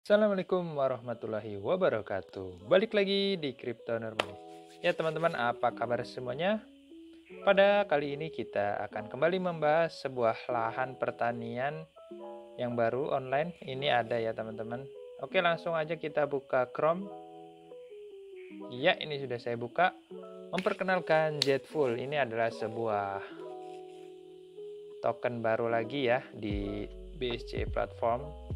Assalamualaikum warahmatullahi wabarakatuh. Balik lagi di Crypto Normal. Ya teman-teman, apa kabar semuanya? Pada kali ini kita akan kembali membahas sebuah lahan pertanian yang baru online. Ini ada ya teman-teman. Oke, langsung aja kita buka Chrome. Ya, ini sudah saya buka. Memperkenalkan Jetful. Ini adalah sebuah token baru lagi ya di BSC platform,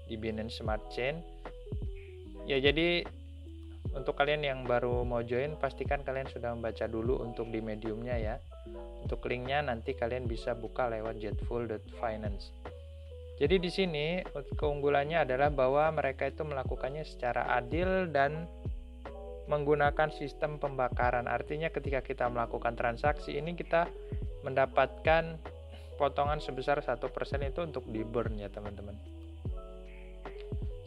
di Binance Smart Chain. Ya, jadi untuk kalian yang baru mau join, pastikan kalian sudah membaca dulu untuk di mediumnya ya. Untuk linknya nanti kalian bisa buka lewat jetful.finance. Jadi di sini keunggulannya adalah bahwa mereka itu melakukannya secara adil dan menggunakan sistem pembakaran. Artinya ketika kita melakukan transaksi ini kita mendapatkan potongan sebesar 1% itu untuk di burn ya teman-teman.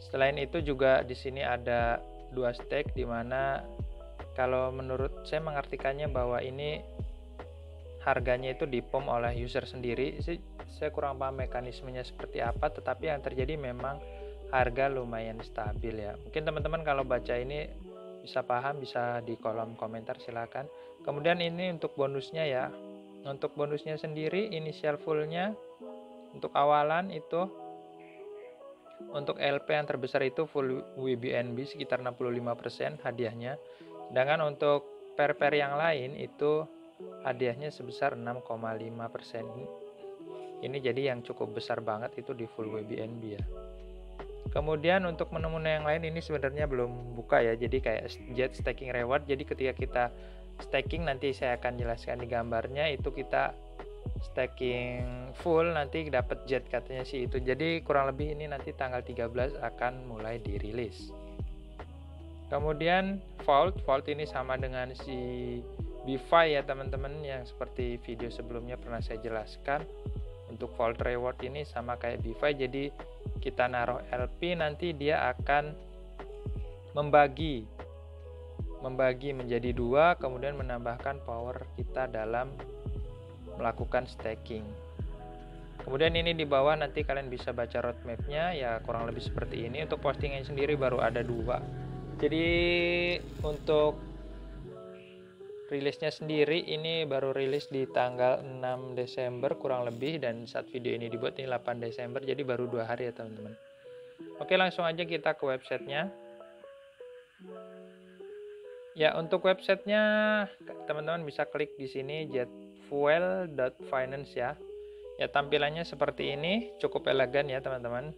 Selain itu juga di sini ada 2 stake, dimana kalau menurut saya mengartikannya bahwa ini harganya itu dipom oleh user sendiri. Saya kurang paham mekanismenya seperti apa, tetapi yang terjadi memang harga lumayan stabil ya. Mungkin teman-teman kalau baca ini bisa paham, bisa di kolom komentar silakan. Kemudian ini untuk bonusnya ya. Untuk bonusnya sendiri initial fullnya untuk awalan itu, untuk LP yang terbesar itu full WBNB sekitar 65% hadiahnya. Sedangkan untuk pair yang lain itu hadiahnya sebesar 6,5%. Ini jadi yang cukup besar banget itu di full WBNB ya. Kemudian untuk menu-menu yang lain ini sebenarnya belum buka ya. Jadi kayak jet staking reward. Jadi ketika kita staking, nanti saya akan jelaskan di gambarnya, itu kita staking full nanti dapat jet katanya sih itu. Jadi kurang lebih ini nanti tanggal 13 akan mulai dirilis. Kemudian Vault ini sama dengan si BeFi ya teman-teman, yang seperti video sebelumnya pernah saya jelaskan. Untuk Vault reward ini sama kayak BeFi, jadi kita naruh LP nanti dia akan membagi menjadi 2, kemudian menambahkan power kita dalam melakukan staking. Kemudian ini di bawah nanti kalian bisa baca roadmapnya ya, kurang lebih seperti ini. Untuk postingnya sendiri baru ada 2. Jadi untuk rilisnya sendiri ini baru rilis di tanggal 6 Desember kurang lebih, dan saat video ini dibuat ini 8 Desember, jadi baru 2 hari ya teman-teman. Oke, langsung aja kita ke websitenya. Ya, untuk websitenya teman-teman bisa klik di sini jetfuel.finance ya. Ya, tampilannya seperti ini, cukup elegan ya teman-teman.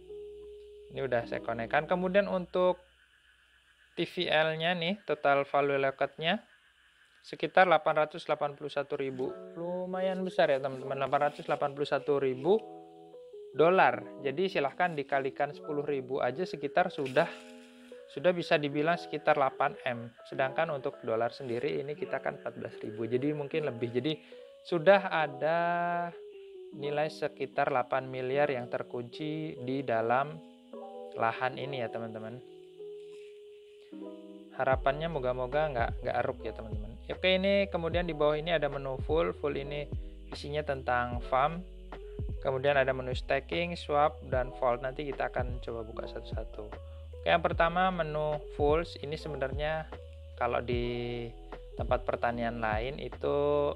Ini udah saya konekkan. Kemudian untuk TVL-nya nih, total value locked-nya sekitar 881.000. Lumayan besar ya teman-teman, 881.000 dolar. Jadi silahkan dikalikan 10.000 aja, sekitar sudah bisa dibilang sekitar 8M. Sedangkan untuk dolar sendiri ini kita kan 14.000. Jadi mungkin lebih. Jadi sudah ada nilai sekitar 8 miliar yang terkunci di dalam lahan ini ya teman-teman. Harapannya moga-moga nggak aruk ya teman-teman. Oke, ini kemudian di bawah ini ada menu full ini isinya tentang farm. Kemudian ada menu staking, swap, dan vault. Nanti kita akan coba buka satu-satu. Oke, yang pertama menu full ini sebenarnya kalau di tempat pertanian lain itu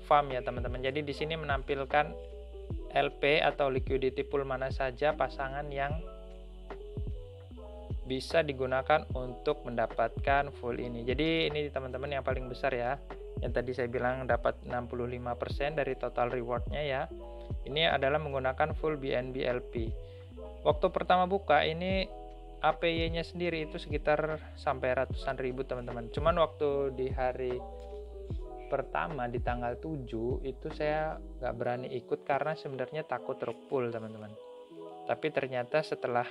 farm ya teman-teman. Jadi di sini menampilkan LP atau liquidity pool mana saja pasangan yang bisa digunakan untuk mendapatkan full ini. Jadi ini teman-teman yang paling besar ya, yang tadi saya bilang dapat 65% dari total rewardnya ya. Ini adalah menggunakan full BNB LP. Waktu pertama buka ini APY-nya sendiri itu sekitar sampai ratusan ribu teman-teman. Cuman waktu di hari pertama di tanggal 7 itu saya nggak berani ikut karena sebenarnya takut rug pull teman-teman. Tapi ternyata setelah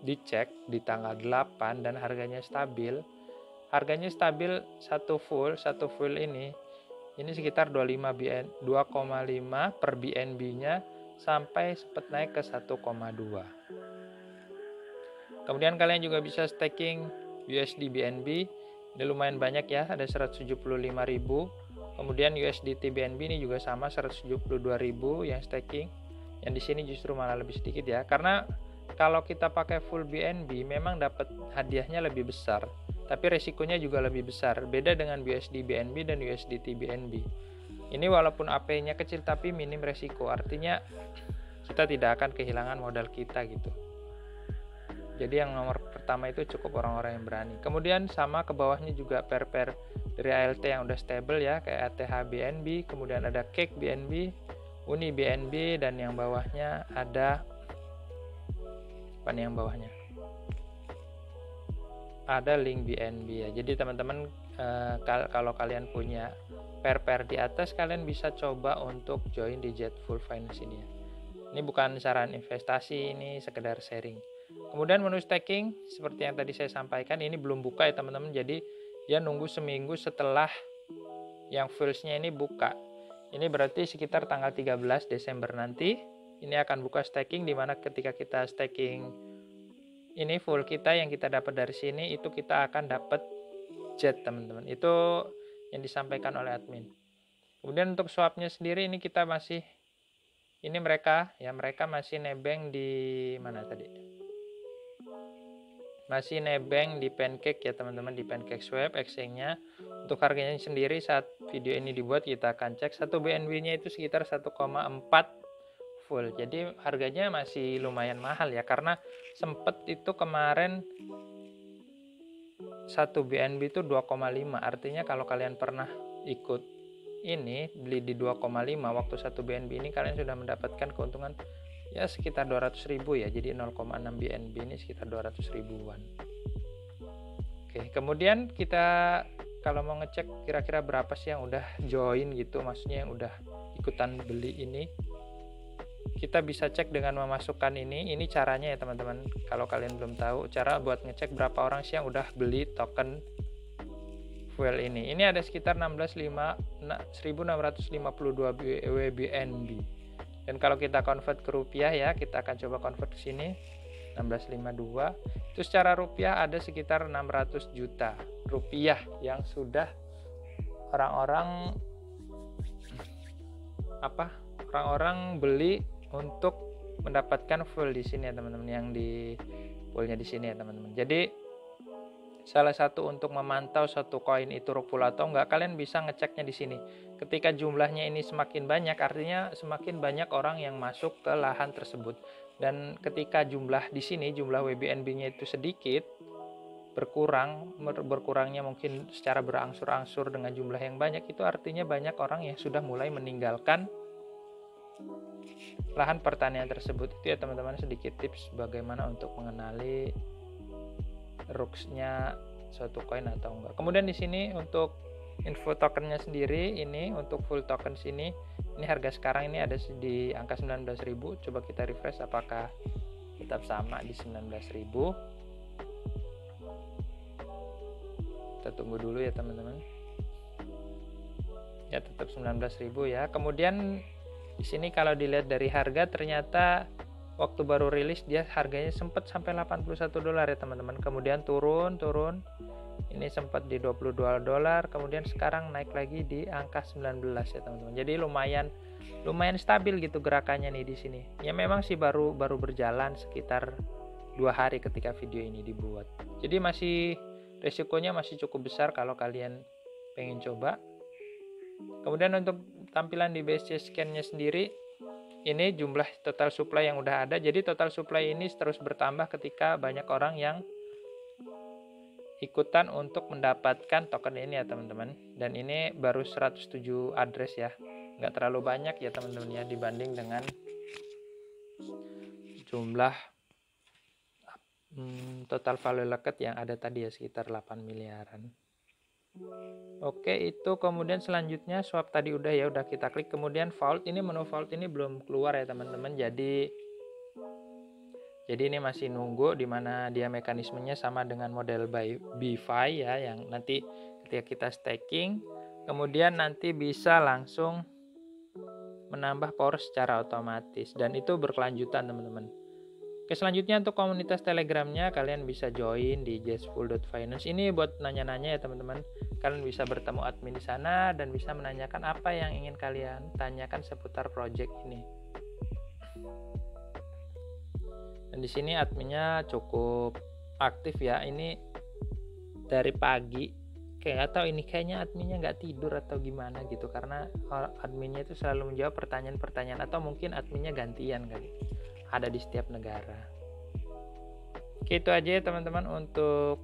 dicek di tanggal 8 dan harganya stabil satu full ini sekitar 2,5 per BNB nya sampai sempat naik ke 1,2. Kemudian kalian juga bisa staking USD BNB, ini lumayan banyak ya, ada 175.000. Kemudian USDT BNB ini juga sama 172.000 yang staking. Yang di sini justru malah lebih sedikit ya, karena kalau kita pakai full BNB memang dapat hadiahnya lebih besar, tapi resikonya juga lebih besar. Beda dengan USD BNB dan USDT BNB. Ini walaupun AP-nya kecil tapi minim resiko, artinya kita tidak akan kehilangan modal kita gitu. Jadi yang nomor pertama itu cukup orang-orang yang berani. Kemudian sama ke bawahnya juga pair dari ALT yang udah stable ya, kayak ATH BNB, kemudian ada Cake BNB, Uni BNB, dan yang bawahnya ada apa nih yang bawahnya? Ada Link BNB ya. Jadi teman-teman kalau kalian punya pair di atas, kalian bisa coba untuk join di Jetful Finance ini ya. Ini bukan saran investasi, ini sekedar sharing. Kemudian menu staking seperti yang tadi saya sampaikan, ini belum buka ya teman-teman, jadi dia nunggu seminggu setelah yang Fulls-nya ini buka. Ini berarti sekitar tanggal 13 Desember nanti ini akan buka staking, dimana ketika kita staking ini full kita yang kita dapat dari sini, itu kita akan dapat jet teman-teman. Itu yang disampaikan oleh admin. Kemudian untuk swapnya sendiri ini kita masih, ini mereka masih nebeng di mana tadi? Masih nebeng di Pancake ya teman-teman, di Pancake Swap exchange-nya. Untuk harganya sendiri saat video ini dibuat kita akan cek, satu BNB-nya itu sekitar 1,4 full. Jadi harganya masih lumayan mahal ya, karena sempet itu kemarin satu BNB itu 2,5. Artinya kalau kalian pernah ikut ini beli di 2,5 waktu satu BNB ini, kalian sudah mendapatkan keuntungan ya sekitar 200.000 ya. Jadi 0,6 BNB ini sekitar 200 ribuan. Oke, kemudian kita kalau mau ngecek kira-kira berapa sih yang udah join gitu, maksudnya yang udah ikutan beli ini, kita bisa cek dengan memasukkan ini caranya ya teman-teman. Kalau kalian belum tahu cara buat ngecek berapa orang sih yang udah beli token fuel ini ada sekitar 16.652 WBNB. Dan kalau kita convert ke rupiah ya, kita akan coba convert ke sini 1652. Itu secara rupiah ada sekitar 600 juta rupiah yang sudah orang-orang beli untuk mendapatkan full di sini ya teman-teman, yang di poolnya di sini ya teman-teman. Jadi salah satu untuk memantau satu koin itu rug full atau enggak, kalian bisa ngeceknya di sini. Ketika jumlahnya ini semakin banyak, artinya semakin banyak orang yang masuk ke lahan tersebut. Dan ketika jumlah di sini, jumlah WBNB-nya itu sedikit, berkurangnya mungkin secara berangsur-angsur dengan jumlah yang banyak, itu artinya banyak orang yang sudah mulai meninggalkan lahan pertanian tersebut. Itu ya teman-teman sedikit tips bagaimana untuk mengenali rugsnya suatu koin atau enggak. Kemudian di sini untuk info tokennya sendiri, ini untuk full token sini, ini harga sekarang ini ada di angka 19.000. Coba kita refresh apakah tetap sama di 19.000. Kita tunggu dulu ya teman-teman. Ya tetap 19.000 ya. Kemudian di sini kalau dilihat dari harga, ternyata waktu baru rilis dia harganya sempat sampai $81 ya teman-teman. Kemudian turun. Ini sempat di $22, kemudian sekarang naik lagi di angka 19 ya teman-teman. Jadi lumayan stabil gitu gerakannya nih di sini. Ya memang sih baru berjalan sekitar 2 hari ketika video ini dibuat. Jadi resikonya masih cukup besar kalau kalian pengen coba. Kemudian untuk tampilan di BSC scan-nya sendiri, ini jumlah total supply yang udah ada. Jadi total supply ini terus bertambah ketika banyak orang yang ikutan untuk mendapatkan token ini ya teman-teman. Dan ini baru 107 address ya, nggak terlalu banyak ya teman-teman ya, dibanding dengan jumlah total value locked yang ada tadi ya, sekitar 8 miliaran. Oke, itu kemudian selanjutnya swap tadi udah kita klik. Kemudian vault, ini menu vault ini belum keluar ya teman-teman. Jadi ini masih nunggu, dimana dia mekanismenya sama dengan model BFI ya, yang nanti ketika kita staking kemudian nanti bisa langsung menambah power secara otomatis, dan itu berkelanjutan teman-teman. Oke, selanjutnya untuk komunitas Telegramnya, kalian bisa join di jetful.finance. Ini buat nanya-nanya ya teman-teman. Kalian bisa bertemu admin di sana dan bisa menanyakan apa yang ingin kalian tanyakan seputar project ini. Dan di sini adminnya cukup aktif ya. Ini dari pagi, kayak nggak tahu ini kayaknya adminnya nggak tidur atau gimana gitu, karena adminnya itu selalu menjawab pertanyaan-pertanyaan, atau mungkin adminnya gantian kali, ada di setiap negara. Oke, itu aja ya teman-teman untuk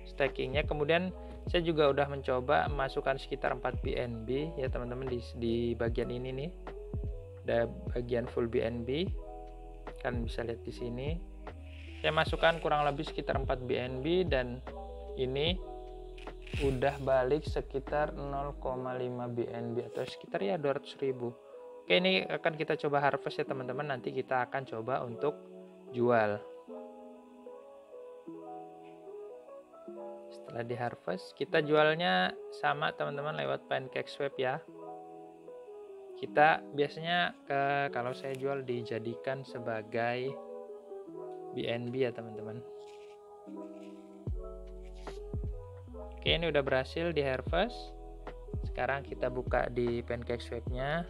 stakingnya. Kemudian saya juga udah mencoba masukkan sekitar 4 BNB ya teman-teman di bagian ini nih. Ada bagian full BNB. Kalian bisa lihat di sini. Saya masukkan kurang lebih sekitar 4 BNB dan ini udah balik sekitar 0,5 BNB atau sekitar ya 200.000. Oke, ini akan kita coba harvest ya teman-teman. Nanti kita akan coba untuk jual. Setelah di harvest, kita jualnya sama teman-teman lewat PancakeSwap ya. Kita biasanya kalau saya jual dijadikan sebagai BNB ya teman-teman. Oke, ini udah berhasil di harvest. Sekarang kita buka di PancakeSwap-nya.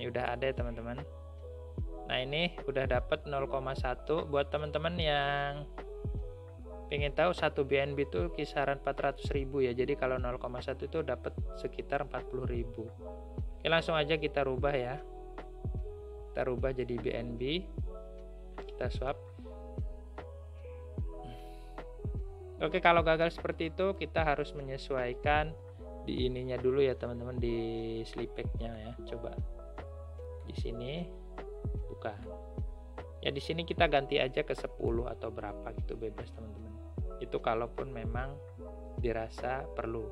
Ini udah ada ya teman-teman. Nah, ini udah dapat 0,1. Buat teman-teman yang pengen tahu 1 BNB itu kisaran 400.000 ya. Jadi kalau 0,1 itu dapat sekitar 40.000. Oke, langsung aja kita rubah ya. Kita rubah jadi BNB. Kita swap. Oke, kalau gagal seperti itu kita harus menyesuaikan di ininya dulu ya teman-teman, di slipback-nya ya. Coba di sini buka. Ya di sini kita ganti aja ke 10 atau berapa gitu, bebas teman-teman. Itu kalaupun memang dirasa perlu.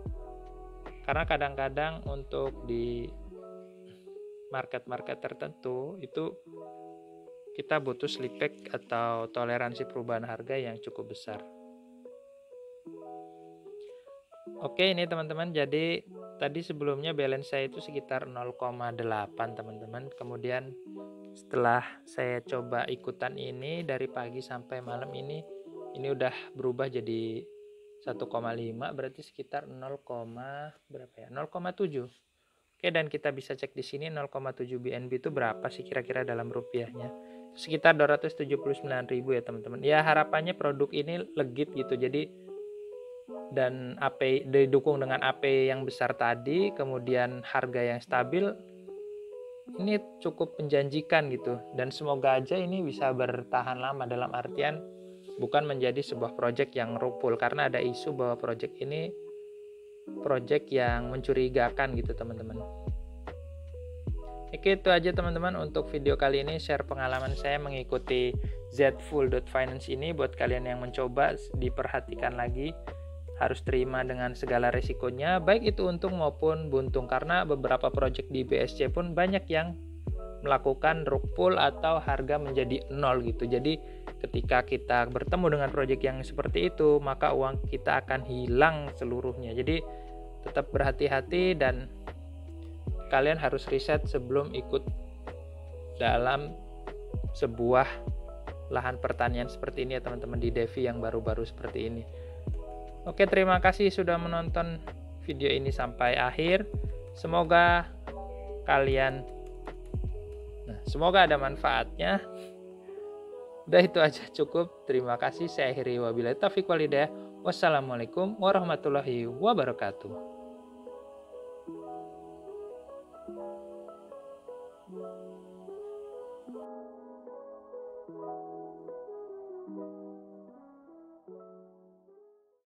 Karena kadang-kadang untuk di market-market tertentu itu kita butuh slipback atau toleransi perubahan harga yang cukup besar. Oke, ini teman-teman, jadi tadi sebelumnya balance saya itu sekitar 0,8 teman-teman. Kemudian setelah saya coba ikutan ini dari pagi sampai malam ini udah berubah jadi 1,5, berarti sekitar 0, berapa ya? 0,7. Oke, dan kita bisa cek di sini 0,7 BNB itu berapa sih kira-kira dalam rupiahnya? Sekitar 279.000 ya teman-teman. Ya harapannya produk ini legit gitu. Jadi dan AP didukung dengan AP yang besar tadi, kemudian harga yang stabil, ini cukup menjanjikan gitu. Dan semoga aja ini bisa bertahan lama, dalam artian bukan menjadi sebuah project yang rupul, karena ada isu bahwa project ini project yang mencurigakan gitu teman-teman. Oke, itu aja teman-teman untuk video kali ini, share pengalaman saya mengikuti Zfull.finance ini. Buat kalian yang mencoba, diperhatikan lagi, harus terima dengan segala resikonya, baik itu untung maupun buntung, karena beberapa project di BSC pun banyak yang melakukan rug pull atau harga menjadi nol gitu. Jadi ketika kita bertemu dengan project yang seperti itu, maka uang kita akan hilang seluruhnya. Jadi tetap berhati-hati dan kalian harus riset sebelum ikut dalam sebuah lahan pertanian seperti ini ya teman-teman, di Devi yang baru-baru seperti ini. Oke, terima kasih sudah menonton video ini sampai akhir. Semoga semoga ada manfaatnya. Udah, itu aja cukup. Terima kasih. Saya akhiri, wabillahi taufiq walhidayah. Wassalamualaikum warahmatullahi wabarakatuh.